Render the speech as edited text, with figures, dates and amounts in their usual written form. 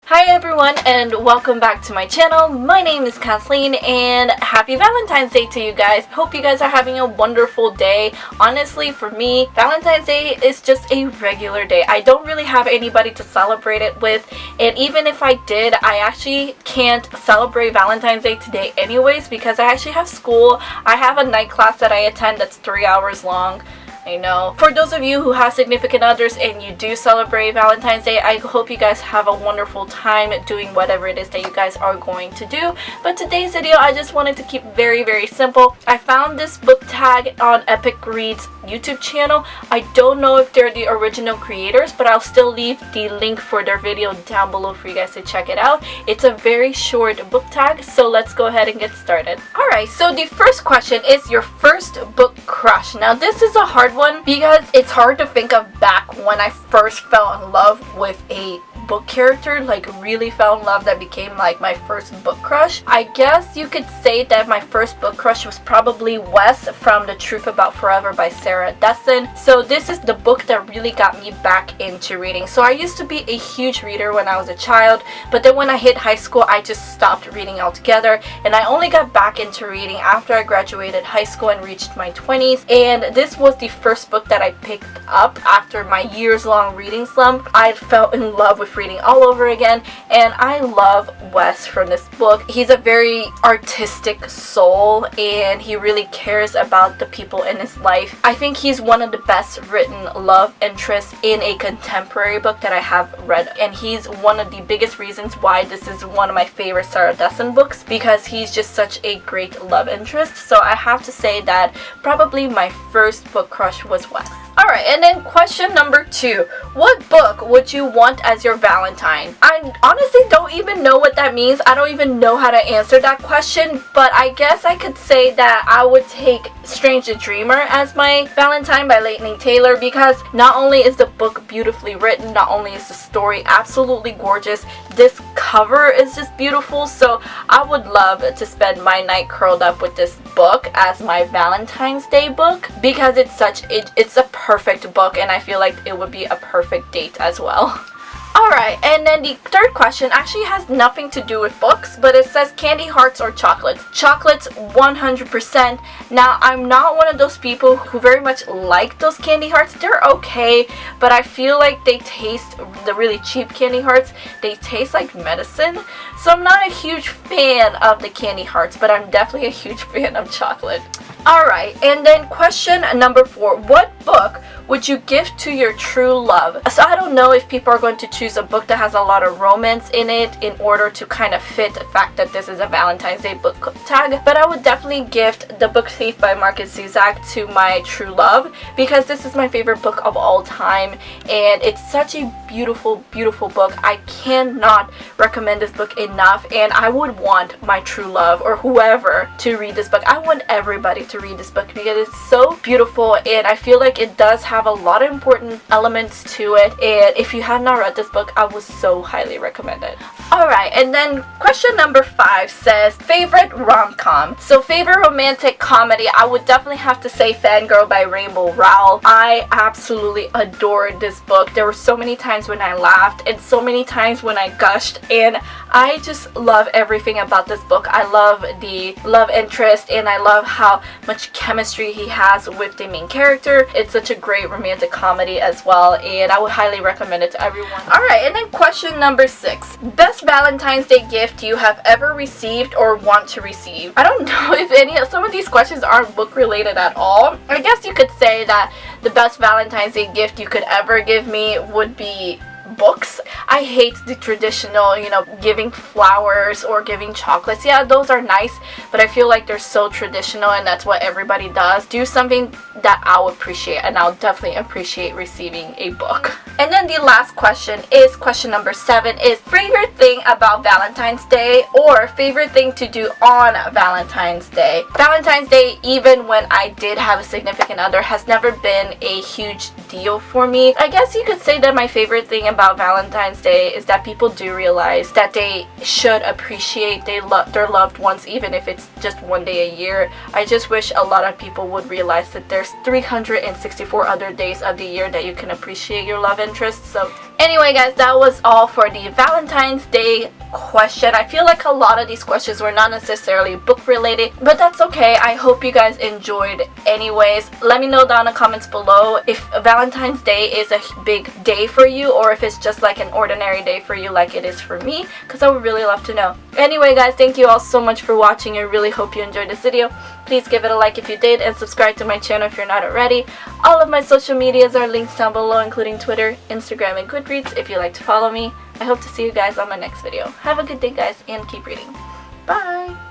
Hi everyone and welcome back to my channel. My name is Kathleen and happy Valentine's Day to you guys. Hope you guys are having a wonderful day. Honestly, for me, Valentine's Day is just a regular day. I don't really have anybody to celebrate it with, and even if I did, I actually can't celebrate Valentine's Day today anyways because I actually have school. I have a night class that I attend that's 3 hours long. I know. For those of you who have significant others and you do celebrate Valentine's Day, I hope you guys have a wonderful time doing whatever it is that you guys are going to do. But today's video, I just wanted to keep very simple. I found this book tag on Epic Reads YouTube channel. I don't know if they're the original creators, but I'll still leave the link for their video down below for you guys to check it out. It's a very short book tag, so let's go ahead and get started. Alright, so the first question is your first book crush. Now this is a hard one because it's hard to think of back when I first fell in love with a book character, like really fell in love, that became like my first book crush. I guess you could say that my first book crush was probably Wes from The Truth About Forever by Sarah Dessen. So this is the book that really got me back into reading. So I used to be a huge reader when I was a child, but then when I hit high school I just stopped reading altogether, and I only got back into reading after I graduated high school and reached my 20s, and this was the first book that I picked up after my years-long reading slump. I fell in love with reading all over again, and I love Wes from this book. He's a very artistic soul and he really cares about the people in his life. I think he's one of the best written love interests in a contemporary book that I have read, and he's one of the biggest reasons why this is one of my favorite Sarah Dessen books, because he's just such a great love interest. So I have to say that probably my first book crush was Wes. Alright, and then question number 2. What book would you want as your Valentine? I honestly don't even know what that means. I don't even know how to answer that question, but I guess I could say that I would take Strange the Dreamer as my Valentine by Laini Taylor, because not only is the book beautifully written, not only is the story absolutely gorgeous, this cover is just beautiful. So I would love to spend my night curled up with this book as my Valentine's Day book, because it's a perfect book, and I feel like it would be a perfect date as well. Alright, and then the third question actually has nothing to do with books, but it says candy hearts or chocolates. Chocolates 100%. Now, I'm not one of those people who very much like those candy hearts. They're okay, but I feel like they taste, the really cheap candy hearts, they taste like medicine. So I'm not a huge fan of the candy hearts, but I'm definitely a huge fan of chocolate. Alright, and then question number 4. What book would you gift to your true love? So I don't know if people are going to choose a book that has a lot of romance in it in order to kind of fit the fact that this is a Valentine's Day book tag, but I would definitely gift The Book Thief by Marcus Zusak to my true love, because this is my favorite book of all time, and it's such a beautiful book. I cannot recommend this book enough, and I would want my true love or whoever to read this book. I want everybody to read this book because it's so beautiful, and I feel like it does have a lot of important elements to it, and if you have not read this book, I would so highly recommend it. Alright, and then question number 5 says favorite rom-com. So favorite romantic comedy, I would definitely have to say Fangirl by Rainbow Rowell. I absolutely adored this book. There were so many times when I laughed and so many times when I gushed, and I just love everything about this book. I love the love interest, and I love how much chemistry he has with the main character. It's such a great romantic comedy as well, and I would highly recommend it to everyone. Alright, and then question number 6. Best Valentine's Day gift you have ever received or want to receive. I don't know if some of these questions aren't book related at all. I guess you could say that the best Valentine's Day gift you could ever give me would be books. I hate the traditional, giving flowers or giving chocolates. Yeah, those are nice, but I feel like they're so traditional and that's what everybody does. Do something that I'll appreciate, and I'll definitely appreciate receiving a book. And then the last question is question number 7 is favorite thing about Valentine's Day or favorite thing to do on Valentine's Day. Valentine's Day, even when I did have a significant other, has never been a huge deal for me. I guess you could say that my favorite thing about Valentine's Day is that people do realize that they should appreciate their loved ones, even if it's just one day a year. I just wish a lot of people would realize that there's 364 other days of the year that you can appreciate your love interest. So anyway guys, that was all for the Valentine's Day question. I feel like a lot of these questions were not necessarily book related, but that's okay. I hope you guys enjoyed anyways. Let me know down in the comments below if Valentine's Day is a big day for you, or if it's just like an ordinary day for you like it is for me, because I would really love to know. Anyway guys, thank you all so much for watching. I really hope you enjoyed this video. Please give it a like if you did, and subscribe to my channel if you're not already. All of my social medias are linked down below, including Twitter, Instagram, and Goodreads if you like to follow me. I hope to see you guys on my next video. Have a good day guys, and keep reading. Bye!